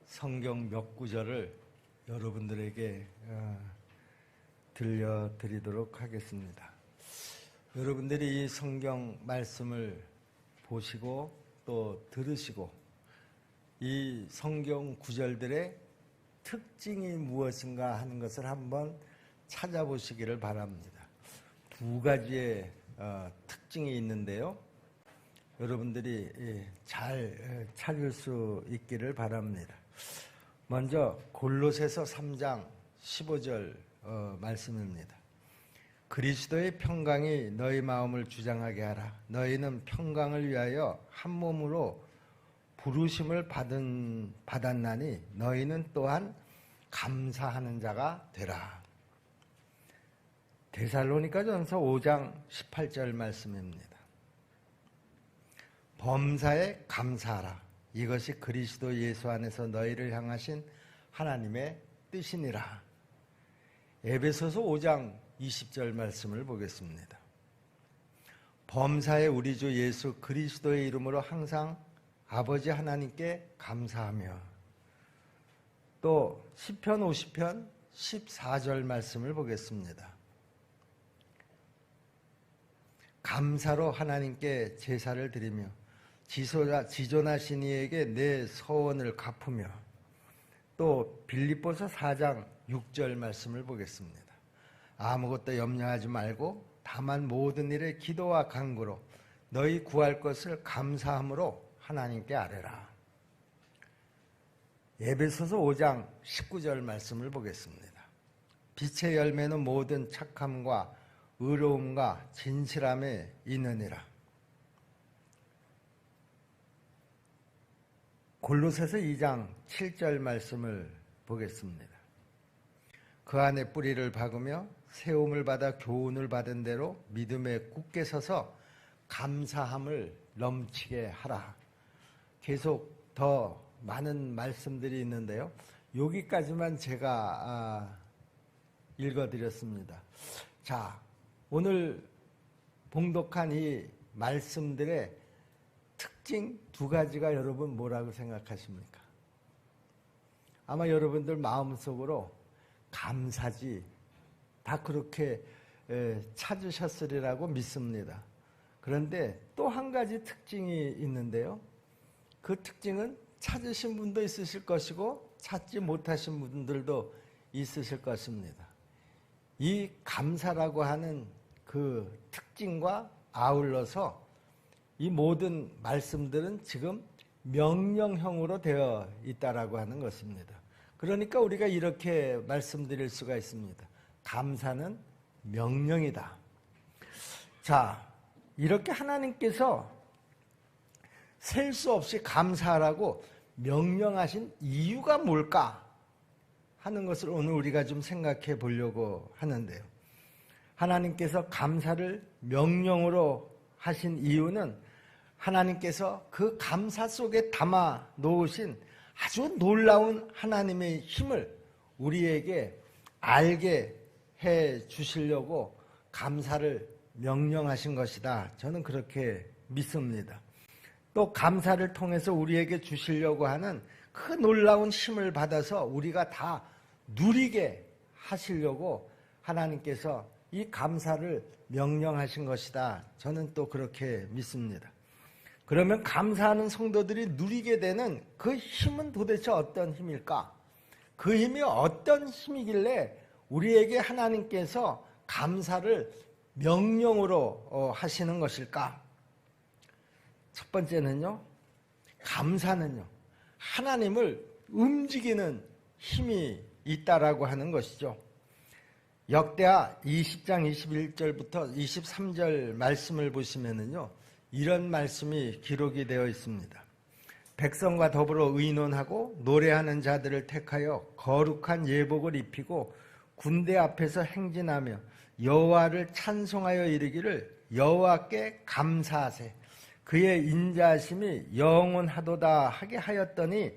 성경 몇 구절을 여러분들에게 들려드리도록 하겠습니다. 여러분들이 이 성경 말씀을 보시고 또 들으시고 이 성경 구절들의 특징이 무엇인가 하는 것을 한번 찾아보시기를 바랍니다. 두 가지의 특징이 있는데요. 여러분들이 잘 찾을 수 있기를 바랍니다. 먼저 골로새서 3장 15절 말씀입니다. 그리스도의 평강이 너희 마음을 주장하게 하라. 너희는 평강을 위하여 한 몸으로 부르심을 받았나니 너희는 또한 감사하는 자가 되라. 데살로니가전서 5장 18절 말씀입니다. 범사에 감사하라. 이것이 그리스도 예수 안에서 너희를 향하신 하나님의 뜻이니라. 에베소서 5장 20절 말씀을 보겠습니다. 범사에 우리 주 예수 그리스도의 이름으로 항상 아버지 하나님께 감사하며, 또 시편 50편 14절 말씀을 보겠습니다. 감사로 하나님께 제사를 드리며 지존하신 이에게 내 서원을 갚으며, 또 빌립보서 4장 6절 말씀을 보겠습니다. 아무것도 염려하지 말고 다만 모든 일에 기도와 간구로 너희 구할 것을 감사함으로 하나님께 아뢰라. 에베소서 5장 19절 말씀을 보겠습니다. 빛의 열매는 모든 착함과 의로움과 진실함에 있느니라. 골로새서 2장 7절 말씀을 보겠습니다. 그 안에 뿌리를 박으며 세움을 받아 교훈을 받은 대로 믿음에 굳게 서서 감사함을 넘치게 하라. 계속 더 많은 말씀들이 있는데요. 여기까지만 제가 읽어드렸습니다. 자, 오늘 봉독한 이 말씀들의 특징 두 가지가 여러분 뭐라고 생각하십니까? 아마 여러분들 마음속으로 감사지 다 그렇게 찾으셨으리라고 믿습니다. 그런데 또 한 가지 특징이 있는데요. 그 특징은 찾으신 분도 있으실 것이고 찾지 못하신 분들도 있으실 것입니다. 이 감사라고 하는 그 특징과 아울러서 이 모든 말씀들은 지금 명령형으로 되어 있다라고 하는 것입니다. 그러니까 우리가 이렇게 말씀드릴 수가 있습니다. 감사는 명령이다. 자, 이렇게 하나님께서 셀 수 없이 감사하라고 명령하신 이유가 뭘까 하는 것을 오늘 우리가 좀 생각해 보려고 하는데요. 하나님께서 감사를 명령으로 하신 이유는 하나님께서 그 감사 속에 담아 놓으신 아주 놀라운 하나님의 힘을 우리에게 알게 해 주시려고 감사를 명령하신 것이다. 저는 그렇게 믿습니다. 또 감사를 통해서 우리에게 주시려고 하는 그 놀라운 힘을 받아서 우리가 다 누리게 하시려고 하나님께서 이 감사를 명령하신 것이다. 저는 또 그렇게 믿습니다. 그러면 감사하는 성도들이 누리게 되는 그 힘은 도대체 어떤 힘일까? 그 힘이 어떤 힘이길래 우리에게 하나님께서 감사를 명령으로 하시는 것일까? 첫 번째는요, 감사는요, 하나님을 움직이는 힘이 있다라고 하는 것이죠. 역대하 20장 21절부터 23절 말씀을 보시면은요, 이런 말씀이 기록이 되어 있습니다. 백성과 더불어 의논하고 노래하는 자들을 택하여 거룩한 예복을 입히고 군대 앞에서 행진하며 여호와를 찬송하여 이르기를 여호와께 감사하세. 그의 인자하심이 영원하도다 하게 하였더니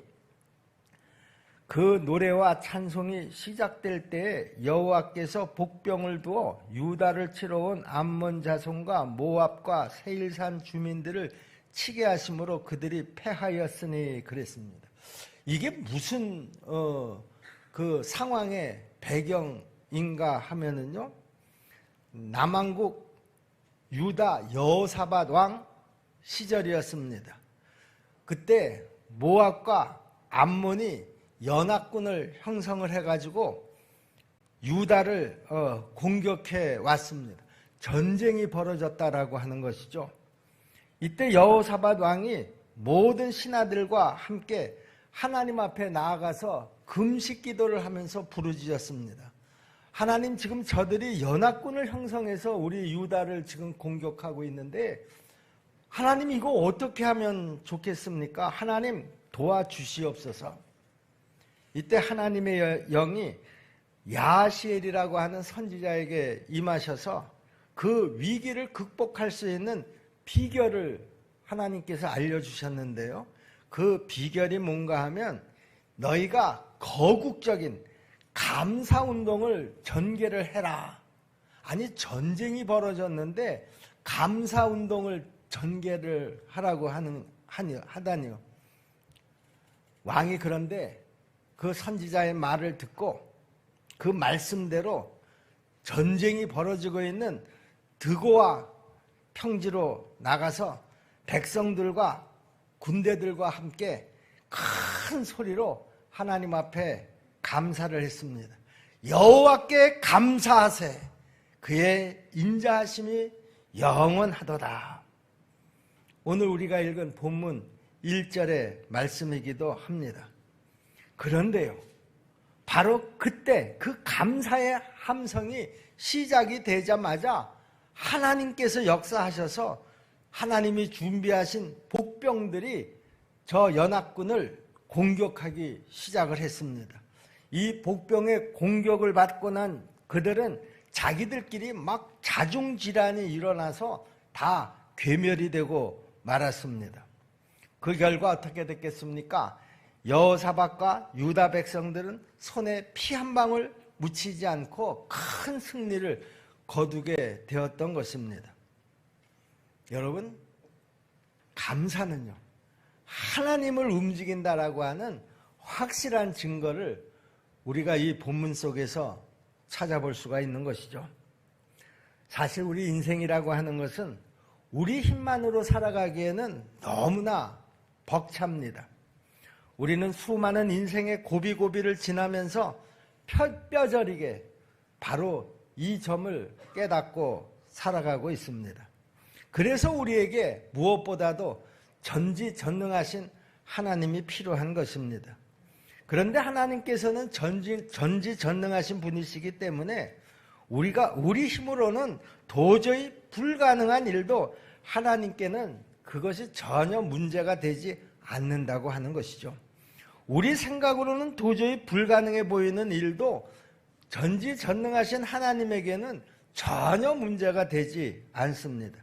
그 노래와 찬송이 시작될 때에 여호와께서 복병을 두어 유다를 치러 온 암몬 자손과 모압과 세일산 주민들을 치게 하심으로 그들이 패하였으니 그랬습니다. 이게 무슨 그 상황의 배경인가 하면은요, 남왕국 유다 여호사밧 왕 시절이었습니다. 그때 모압과 암몬이 연합군을 형성을 해가지고 유다를 공격해 왔습니다. 전쟁이 벌어졌다라고 하는 것이죠. 이때 여호사밧 왕이 모든 신하들과 함께 하나님 앞에 나아가서 금식 기도를 하면서 부르짖었습니다. 하나님, 지금 저들이 연합군을 형성해서 우리 유다를 지금 공격하고 있는데 하나님, 이거 어떻게 하면 좋겠습니까? 하나님 도와주시옵소서. 이때 하나님의 영이 야시엘이라고 하는 선지자에게 임하셔서 그 위기를 극복할 수 있는 비결을 하나님께서 알려주셨는데요. 그 비결이 뭔가 하면 너희가 거국적인 감사운동을 전개를 해라. 아니, 전쟁이 벌어졌는데 감사운동을 전개를 하라고 하다니요. 왕이 그런데 그 선지자의 말을 듣고 그 말씀대로 전쟁이 벌어지고 있는 드고와 평지로 나가서 백성들과 군대들과 함께 큰 소리로 하나님 앞에 감사를 했습니다. 여호와께 감사하세. 그의 인자하심이 영원하도다. 오늘 우리가 읽은 본문 1절의 말씀이기도 합니다. 그런데요, 바로 그때 그 감사의 함성이 시작이 되자마자 하나님께서 역사하셔서 하나님이 준비하신 복병들이 저 연합군을 공격하기 시작을 했습니다. 이 복병의 공격을 받고 난 그들은 자기들끼리 막 자중질환이 일어나서 다 괴멸이 되고 말았습니다. 그 결과 어떻게 됐겠습니까? 여호사밧과 유다 백성들은 손에 피 한 방울 묻히지 않고 큰 승리를 거두게 되었던 것입니다. 여러분, 감사는요, 하나님을 움직인다라고 하는 확실한 증거를 우리가 이 본문 속에서 찾아볼 수가 있는 것이죠. 사실 우리 인생이라고 하는 것은 우리 힘만으로 살아가기에는 너무나 벅찹니다. 우리는 수많은 인생의 고비고비를 지나면서 뼈저리게 바로 이 점을 깨닫고 살아가고 있습니다. 그래서 우리에게 무엇보다도 전지전능하신 하나님이 필요한 것입니다. 그런데 하나님께서는 전지전능하신 분이시기 때문에 우리 힘으로는 도저히 불가능한 일도 하나님께는 그것이 전혀 문제가 되지 않는다고 하는 것이죠. 우리 생각으로는 도저히 불가능해 보이는 일도 전지전능하신 하나님에게는 전혀 문제가 되지 않습니다.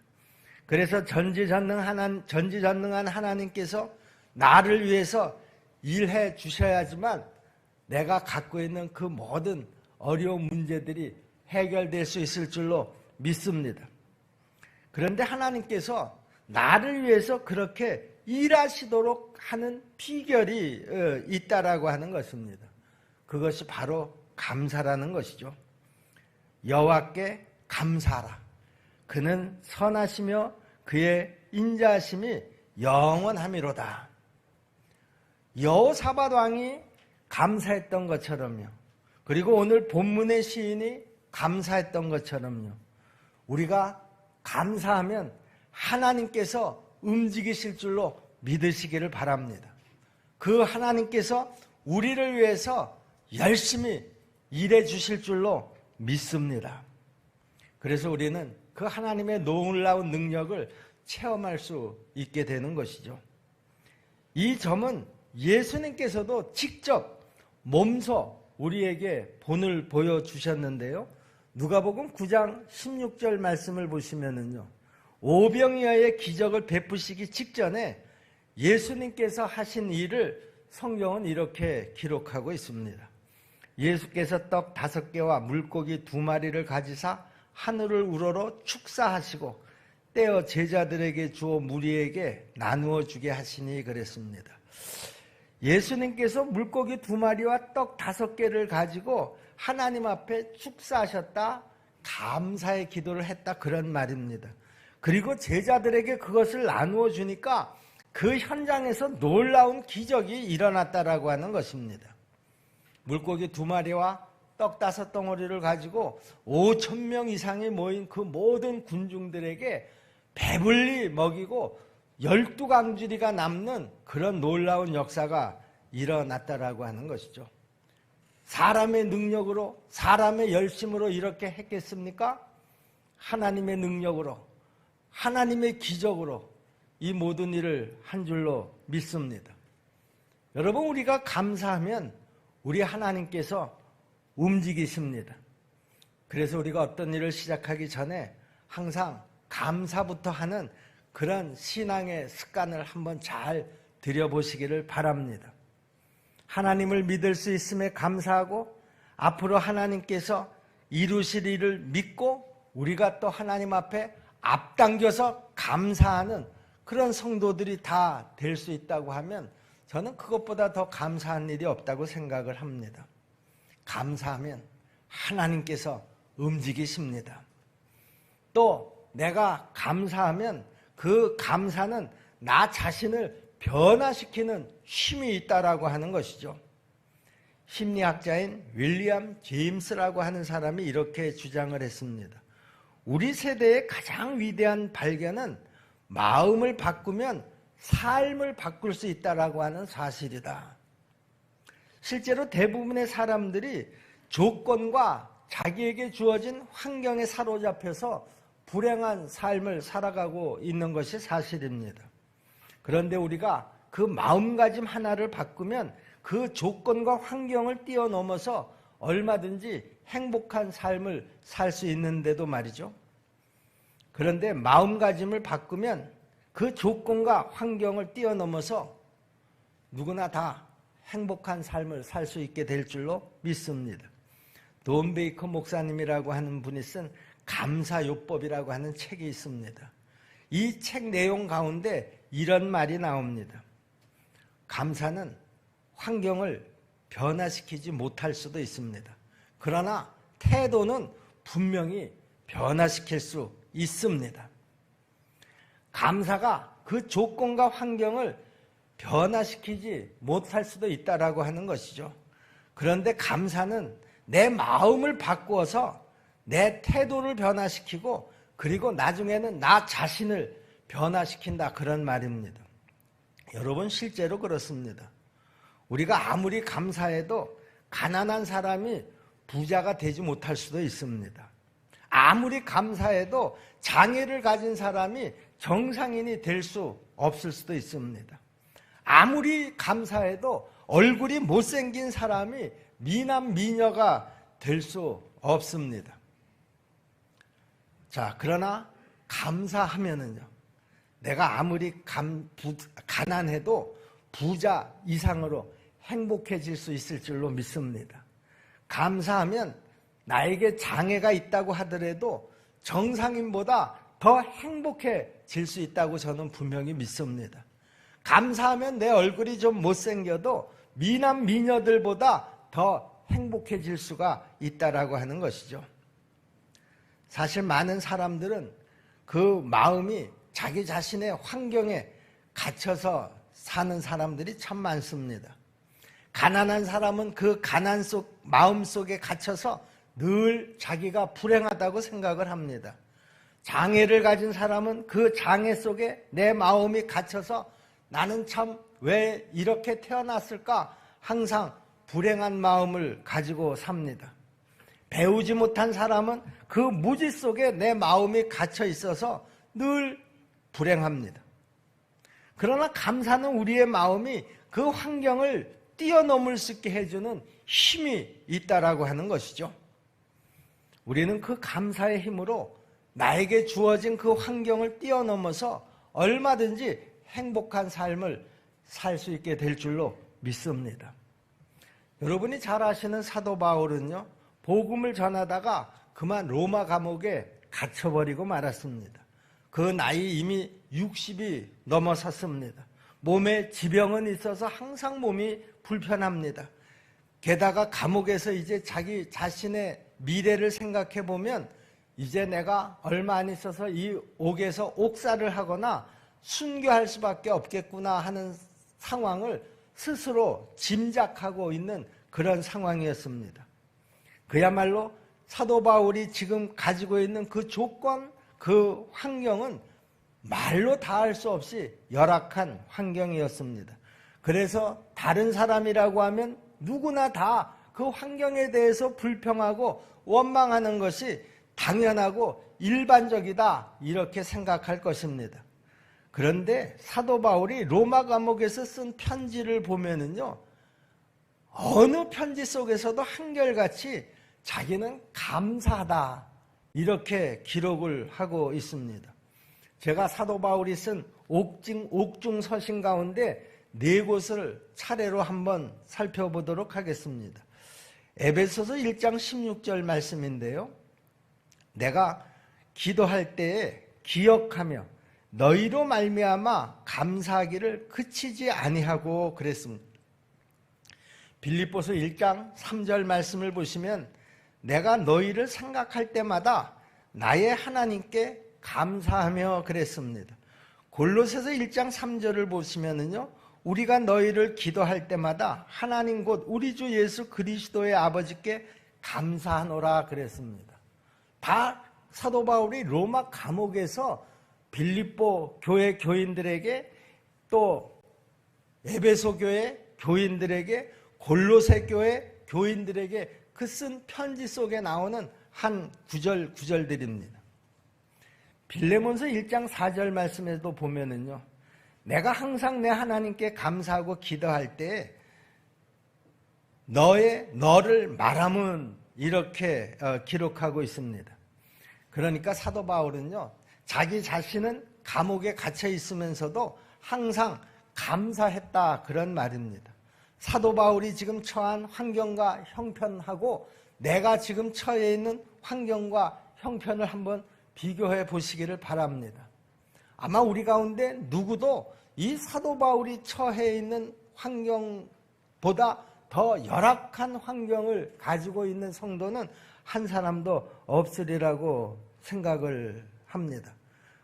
그래서 전지전능한 하나님께서 나를 위해서 일해 주셔야지만 내가 갖고 있는 그 모든 어려운 문제들이 해결될 수 있을 줄로 믿습니다. 그런데 하나님께서 나를 위해서 그렇게 일하시도록 하는 비결이 있다라고 하는 것입니다. 그것이 바로 감사라는 것이죠. 여호와께 감사하라. 그는 선하시며 그의 인자하심이 영원함이로다. 여호사밧 왕이 감사했던 것처럼요, 그리고 오늘 본문의 시인이 감사했던 것처럼요, 우리가 감사하면 하나님께서 움직이실 줄로 믿으시기를 바랍니다. 그 하나님께서 우리를 위해서 열심히 일해 주실 줄로 믿습니다. 그래서 우리는 그 하나님의 놀라운 능력을 체험할 수 있게 되는 것이죠. 이 점은 예수님께서도 직접 몸소 우리에게 본을 보여주셨는데요. 누가복음 9장 16절 말씀을 보시면은요, 오병이어의 기적을 베푸시기 직전에 예수님께서 하신 일을 성경은 이렇게 기록하고 있습니다. 예수께서 떡 5개와 물고기 2마리를 가지사 하늘을 우러러 축사하시고 떼어 제자들에게 주어 무리에게 나누어 주게 하시니 그랬습니다. 예수님께서 물고기 2마리와 떡 5개를 가지고 하나님 앞에 축사하셨다, 감사의 기도를 했다, 그런 말입니다. 그리고 제자들에게 그것을 나누어 주니까 그 현장에서 놀라운 기적이 일어났다라고 하는 것입니다. 물고기 2마리와 떡 5덩어리를 가지고 5,000명 이상이 모인 그 모든 군중들에게 배불리 먹이고 12강주리가 남는 그런 놀라운 역사가 일어났다라고 하는 것이죠. 사람의 능력으로, 사람의 열심으로 이렇게 했겠습니까? 하나님의 능력으로, 하나님의 기적으로 이 모든 일을 한 줄로 믿습니다. 여러분, 우리가 감사하면 우리 하나님께서 움직이십니다. 그래서 우리가 어떤 일을 시작하기 전에 항상 감사부터 하는 그런 신앙의 습관을 한번 잘 들여보시기를 바랍니다. 하나님을 믿을 수 있음에 감사하고 앞으로 하나님께서 이루실 일을 믿고 우리가 또 하나님 앞에 앞당겨서 감사하는 그런 성도들이 다 될 수 있다고 하면 저는 그것보다 더 감사한 일이 없다고 생각을 합니다. 감사하면 하나님께서 움직이십니다. 또 내가 감사하면 그 감사는 나 자신을 변화시키는 힘이 있다라고 하는 것이죠. 심리학자인 윌리엄 제임스라고 하는 사람이 이렇게 주장을 했습니다. 우리 세대의 가장 위대한 발견은 마음을 바꾸면 삶을 바꿀 수 있다라고 하는 사실이다. 실제로 대부분의 사람들이 조건과 자기에게 주어진 환경에 사로잡혀서 불행한 삶을 살아가고 있는 것이 사실입니다. 그런데 우리가 그 마음가짐 하나를 바꾸면 그 조건과 환경을 뛰어넘어서 얼마든지 행복한 삶을 살 수 있는데도 말이죠. 그런데 마음가짐을 바꾸면 그 조건과 환경을 뛰어넘어서 누구나 다 행복한 삶을 살 수 있게 될 줄로 믿습니다. 돈 베이커 목사님이라고 하는 분이 쓴 감사요법이라고 하는 책이 있습니다. 이 책 내용 가운데 이런 말이 나옵니다. 감사는 환경을 변화시키지 못할 수도 있습니다. 그러나 태도는 분명히 변화시킬 수 있습니다. 감사가 그 조건과 환경을 변화시키지 못할 수도 있다라고 하는 것이죠. 그런데 감사는 내 마음을 바꾸어서 내 태도를 변화시키고 그리고 나중에는 나 자신을 변화시킨다, 그런 말입니다. 여러분, 실제로 그렇습니다. 우리가 아무리 감사해도 가난한 사람이 부자가 되지 못할 수도 있습니다. 아무리 감사해도 장애를 가진 사람이 정상인이 될 수 없을 수도 있습니다. 아무리 감사해도 얼굴이 못생긴 사람이 미남 미녀가 될 수 없습니다. 자, 그러나 감사하면은요, 내가 아무리 가난해도 부자 이상으로 행복해질 수 있을 줄로 믿습니다. 감사하면 나에게 장애가 있다고 하더라도 정상인보다 더 행복해질 수 있다고 저는 분명히 믿습니다. 감사하면 내 얼굴이 좀 못생겨도 미남 미녀들보다 더 행복해질 수가 있다라고 하는 것이죠. 사실 많은 사람들은 그 마음이 자기 자신의 환경에 갇혀서 사는 사람들이 참 많습니다. 가난한 사람은 그 가난 속 마음 속에 갇혀서 늘 자기가 불행하다고 생각을 합니다. 장애를 가진 사람은 그 장애 속에 내 마음이 갇혀서 나는 참 왜 이렇게 태어났을까 항상 불행한 마음을 가지고 삽니다. 배우지 못한 사람은 그 무지 속에 내 마음이 갇혀 있어서 늘 불행합니다. 그러나 감사는 우리의 마음이 그 환경을 뛰어넘을 수 있게 해주는 힘이 있다라고 하는 것이죠. 우리는 그 감사의 힘으로 나에게 주어진 그 환경을 뛰어넘어서 얼마든지 행복한 삶을 살 수 있게 될 줄로 믿습니다. 여러분이 잘 아시는 사도 바울은요, 복음을 전하다가 그만 로마 감옥에 갇혀버리고 말았습니다. 그 나이 이미 60이 넘어섰습니다. 몸에 지병은 있어서 항상 몸이 불편합니다. 게다가 감옥에서 이제 자기 자신의 미래를 생각해 보면 이제 내가 얼마 안 있어서 이 옥에서 옥살을 하거나 순교할 수밖에 없겠구나 하는 상황을 스스로 짐작하고 있는 그런 상황이었습니다. 그야말로 사도 바울이 지금 가지고 있는 그 조건, 그 환경은 말로 다할 수 없이 열악한 환경이었습니다. 그래서 다른 사람이라고 하면 누구나 다 그 환경에 대해서 불평하고 원망하는 것이 당연하고 일반적이다 이렇게 생각할 것입니다. 그런데 사도 바울이 로마 감옥에서 쓴 편지를 보면은요, 어느 편지 속에서도 한결같이 자기는 감사하다 이렇게 기록을 하고 있습니다. 제가 사도 바울이 쓴 옥중 서신 가운데 4곳을 차례로 한번 살펴보도록 하겠습니다. 에베소서 1장 16절 말씀인데요. 내가 기도할 때에 기억하며 너희로 말미암아 감사하기를 그치지 아니하고 그랬습니다. 빌립보서 1장 3절 말씀을 보시면 내가 너희를 생각할 때마다 나의 하나님께 감사하며 그랬습니다. 골로새서 1장 3절을 보시면은요, 우리가 너희를 기도할 때마다 하나님 곧 우리 주 예수 그리스도의 아버지께 감사하노라 그랬습니다. 다 사도 바울이 로마 감옥에서 빌립보 교회 교인들에게, 또 에베소 교회 교인들에게, 골로새 교회 교인들에게 그 쓴 편지 속에 나오는 한 구절들입니다. 빌레몬서 1장 4절 말씀에도 보면은요, 내가 항상 내 하나님께 감사하고 기도할 때 너를 말함은 이렇게 기록하고 있습니다. 그러니까 사도 바울은요, 자기 자신은 감옥에 갇혀 있으면서도 항상 감사했다 그런 말입니다. 사도 바울이 지금 처한 환경과 형편하고 내가 지금 처해 있는 환경과 형편을 한번 비교해 보시기를 바랍니다. 아마 우리 가운데 누구도 이 사도 바울이 처해 있는 환경보다 더 열악한 환경을 가지고 있는 성도는 한 사람도 없으리라고 생각을 합니다.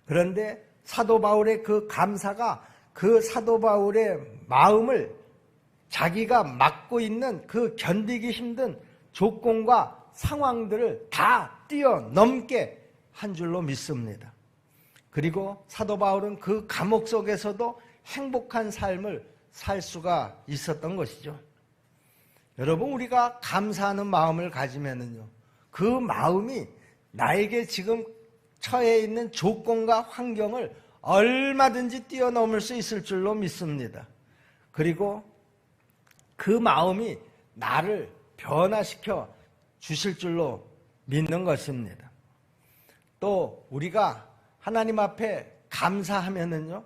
그런데 사도 바울의 그 감사가 그 사도 바울의 마음을 자기가 맡고 있는 그 견디기 힘든 조건과 상황들을 다 뛰어넘게 한 줄로 믿습니다. 그리고 사도 바울은 그 감옥 속에서도 행복한 삶을 살 수가 있었던 것이죠. 여러분, 우리가 감사하는 마음을 가지면은요, 그 마음이 나에게 지금 처해 있는 조건과 환경을 얼마든지 뛰어넘을 수 있을 줄로 믿습니다. 그리고 그 마음이 나를 변화시켜 주실 줄로 믿는 것입니다. 또 우리가 하나님 앞에 감사하면은요,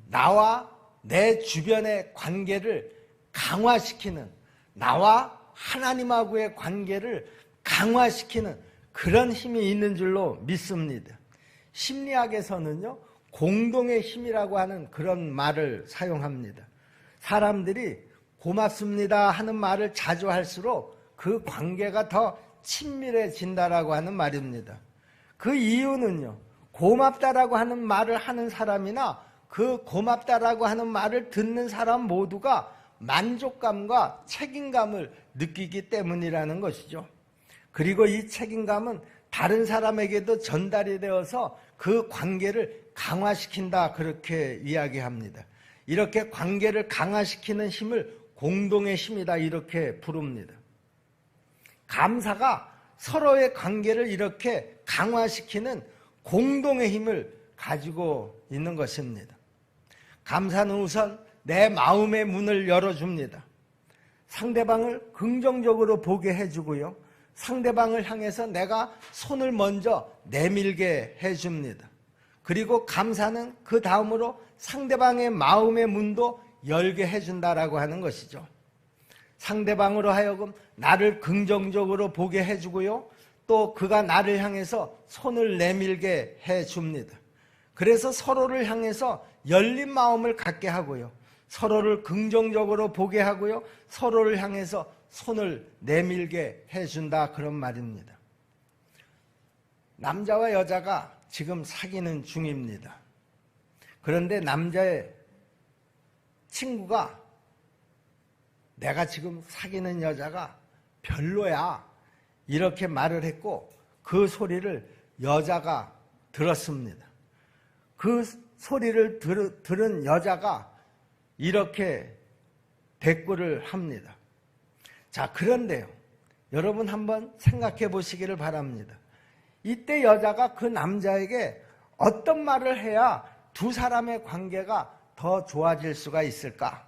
나와 내 주변의 관계를 강화시키는, 나와 하나님하고의 관계를 강화시키는 그런 힘이 있는 줄로 믿습니다. 심리학에서는요, 공동의 힘이라고 하는 그런 말을 사용합니다. 사람들이 고맙습니다 하는 말을 자주 할수록 그 관계가 더 친밀해진다라고 하는 말입니다. 그 이유는요, 고맙다라고 하는 말을 하는 사람이나 그 고맙다라고 하는 말을 듣는 사람 모두가 만족감과 책임감을 느끼기 때문이라는 것이죠. 그리고 이 책임감은 다른 사람에게도 전달이 되어서 그 관계를 강화시킨다 그렇게 이야기합니다. 이렇게 관계를 강화시키는 힘을 공동의 힘이다 이렇게 부릅니다. 감사가 서로의 관계를 이렇게 강화시키는 공동의 힘을 가지고 있는 것입니다. 감사는 우선 내 마음의 문을 열어줍니다. 상대방을 긍정적으로 보게 해주고요, 상대방을 향해서 내가 손을 먼저 내밀게 해줍니다. 그리고 감사는 그 다음으로 상대방의 마음의 문도 열게 해준다라고 하는 것이죠. 상대방으로 하여금 나를 긍정적으로 보게 해주고요, 또 그가 나를 향해서 손을 내밀게 해줍니다. 그래서 서로를 향해서 열린 마음을 갖게 하고요. 서로를 긍정적으로 보게 하고요. 서로를 향해서 손을 내밀게 해준다, 그런 말입니다. 남자와 여자가 지금 사귀는 중입니다. 그런데 남자의 친구가 내가 지금 사귀는 여자가 별로야, 이렇게 말을 했고 그 소리를 여자가 들었습니다. 그 소리를 들은 여자가 이렇게 대꾸를 합니다. 자, 그런데요, 여러분 한번 생각해 보시기를 바랍니다. 이때 여자가 그 남자에게 어떤 말을 해야 두 사람의 관계가 더 좋아질 수가 있을까?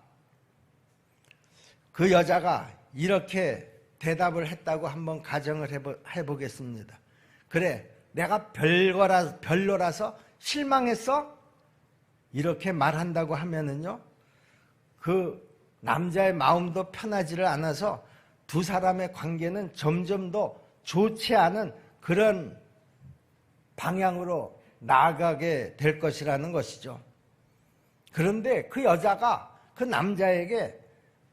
그 여자가 이렇게 대답을 했다고 한번 가정을 해보겠습니다. 그래, 내가 별로라서 실망했어? 이렇게 말한다고 하면은요, 그 남자의 마음도 편하지를 않아서 두 사람의 관계는 점점 더 좋지 않은 그런 방향으로 나아가게 될 것이라는 것이죠. 그런데 그 여자가 그 남자에게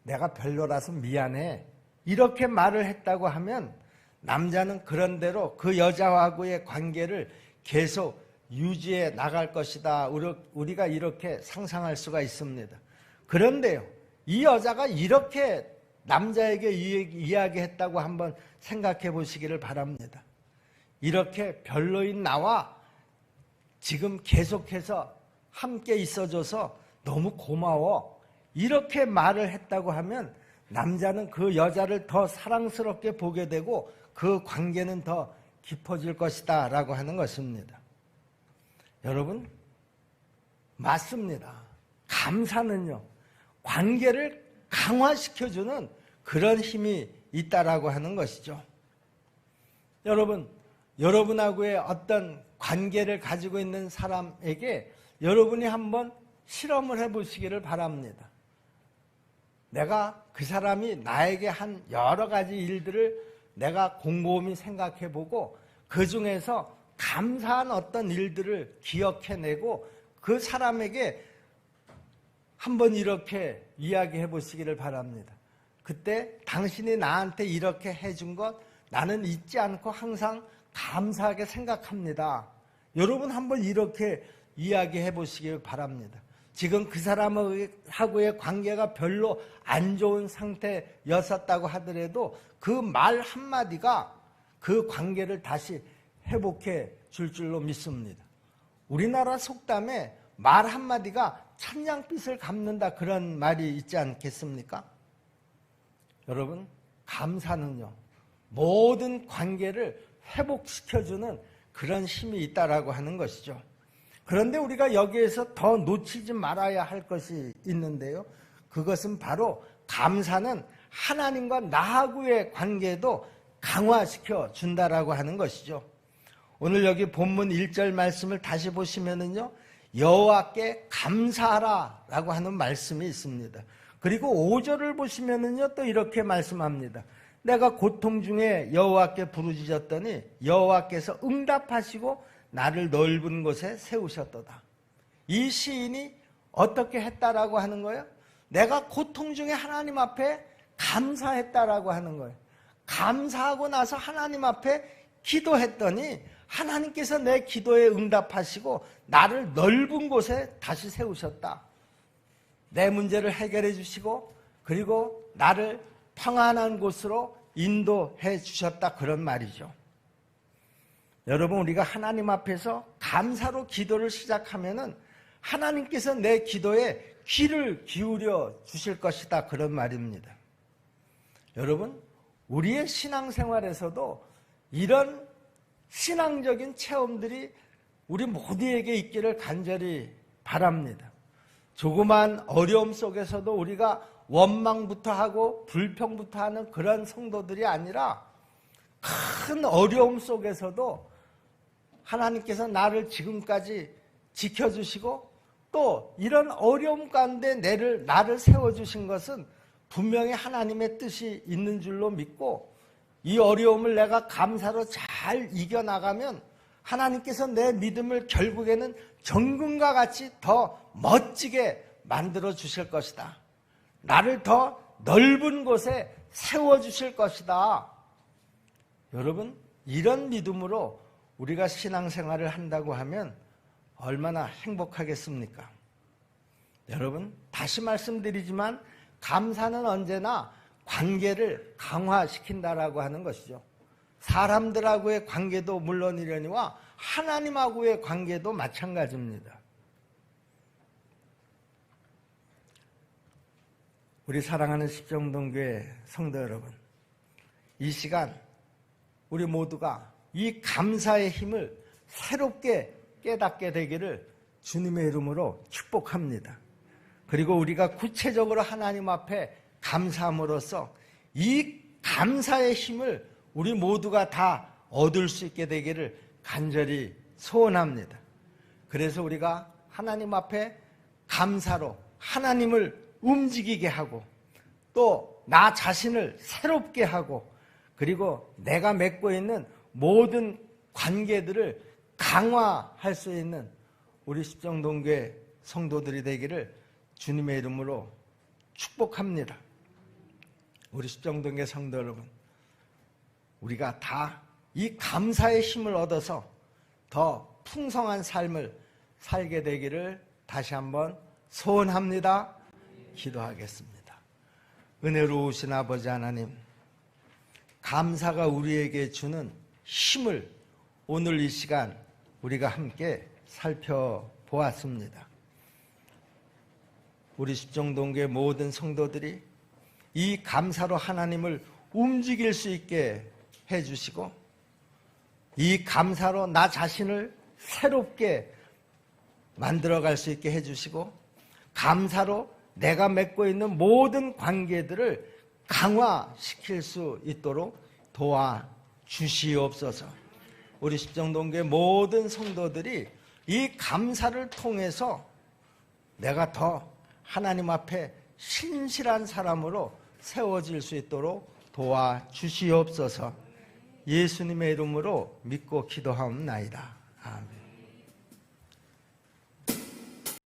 내가 별로라서 미안해, 이렇게 말을 했다고 하면 남자는 그런대로 그 여자하고의 관계를 계속 유지해 나갈 것이다, 우리가 이렇게 상상할 수가 있습니다. 그런데요, 이 여자가 이렇게 남자에게 이야기했다고 한번 생각해 보시기를 바랍니다. 이렇게 별로인 나와 지금 계속해서 함께 있어줘서 너무 고마워, 이렇게 말을 했다고 하면 남자는 그 여자를 더 사랑스럽게 보게 되고 그 관계는 더 깊어질 것이다 라고 하는 것입니다. 여러분, 맞습니다. 감사는요, 관계를 강화시켜주는 그런 힘이 있다라고 하는 것이죠. 여러분, 여러분하고의 어떤 관계를 가지고 있는 사람에게 여러분이 한번 실험을 해보시기를 바랍니다. 내가 그 사람이 나에게 한 여러 가지 일들을 내가 곰곰이 생각해보고 그 중에서 감사한 어떤 일들을 기억해내고 그 사람에게 한번 이렇게 이야기해 보시기를 바랍니다. 그때 당신이 나한테 이렇게 해준 것 나는 잊지 않고 항상 감사하게 생각합니다. 여러분 한번 이렇게 이야기해 보시길 바랍니다. 지금 그 사람하고의 관계가 별로 안 좋은 상태였었다고 하더라도 그 말 한마디가 그 관계를 다시 회복해 줄 줄로 믿습니다. 우리나라 속담에 말 한마디가 천냥빚을 갚는다, 그런 말이 있지 않겠습니까? 여러분, 감사는요, 모든 관계를 회복시켜주는 그런 힘이 있다라고 하는 것이죠. 그런데 우리가 여기에서 더 놓치지 말아야 할 것이 있는데요, 그것은 바로 감사는 하나님과 나하고의 관계도 강화시켜 준다라고 하는 것이죠. 오늘 여기 본문 1절 말씀을 다시 보시면은요, 여호와께 감사하라 라고 하는 말씀이 있습니다. 그리고 5절을 보시면은요, 또 이렇게 말씀합니다. 내가 고통 중에 여호와께 부르짖었더니 여호와께서 응답하시고 나를 넓은 곳에 세우셨도다. 이 시인이 어떻게 했다라고 하는 거예요? 내가 고통 중에 하나님 앞에 감사했다라고 하는 거예요. 감사하고 나서 하나님 앞에 기도했더니 하나님께서 내 기도에 응답하시고 나를 넓은 곳에 다시 세우셨다. 내 문제를 해결해 주시고 그리고 나를 평안한 곳으로 인도해 주셨다, 그런 말이죠. 여러분, 우리가 하나님 앞에서 감사로 기도를 시작하면은 하나님께서 내 기도에 귀를 기울여 주실 것이다, 그런 말입니다. 여러분, 우리의 신앙생활에서도 이런 신앙적인 체험들이 우리 모두에게 있기를 간절히 바랍니다. 조그만 어려움 속에서도 우리가 원망부터 하고 불평부터 하는 그런 성도들이 아니라 큰 어려움 속에서도 하나님께서 나를 지금까지 지켜주시고 또 이런 어려움 가운데 나를 세워주신 것은 분명히 하나님의 뜻이 있는 줄로 믿고 이 어려움을 내가 감사로 잘 이겨나가면 하나님께서 내 믿음을 결국에는 정금과 같이 더 멋지게 만들어 주실 것이다. 나를 더 넓은 곳에 세워 주실 것이다. 여러분, 이런 믿음으로 우리가 신앙생활을 한다고 하면 얼마나 행복하겠습니까? 여러분, 다시 말씀드리지만 감사는 언제나 관계를 강화시킨다라고 하는 것이죠. 사람들하고의 관계도 물론이려니와 하나님하고의 관계도 마찬가지입니다. 우리 사랑하는 십정동교회 성도 여러분, 이 시간 우리 모두가 이 감사의 힘을 새롭게 깨닫게 되기를 주님의 이름으로 축복합니다. 그리고 우리가 구체적으로 하나님 앞에 감사함으로써 이 감사의 힘을 우리 모두가 다 얻을 수 있게 되기를 간절히 소원합니다. 그래서 우리가 하나님 앞에 감사로 하나님을 움직이게 하고 또 나 자신을 새롭게 하고 그리고 내가 맺고 있는 모든 관계들을 강화할 수 있는 우리 십정동교회 성도들이 되기를 주님의 이름으로 축복합니다. 우리 십정동교회 성도 여러분, 우리가 다 이 감사의 힘을 얻어서 더 풍성한 삶을 살게 되기를 다시 한번 소원합니다. 기도하겠습니다. 은혜로우신 아버지 하나님, 감사가 우리에게 주는 힘을 오늘 이 시간 우리가 함께 살펴보았습니다. 우리 십정동교회 모든 성도들이 이 감사로 하나님을 움직일 수 있게 해주시고 이 감사로 나 자신을 새롭게 만들어갈 수 있게 해주시고 감사로 내가 맺고 있는 모든 관계들을 강화시킬 수 있도록 도와주시옵소서. 우리 십정동교회 모든 성도들이 이 감사를 통해서 내가 더 하나님 앞에 신실한 사람으로 세워질 수 있도록 도와주시옵소서. 예수님의 이름으로 믿고 기도하옵나이다. 아멘.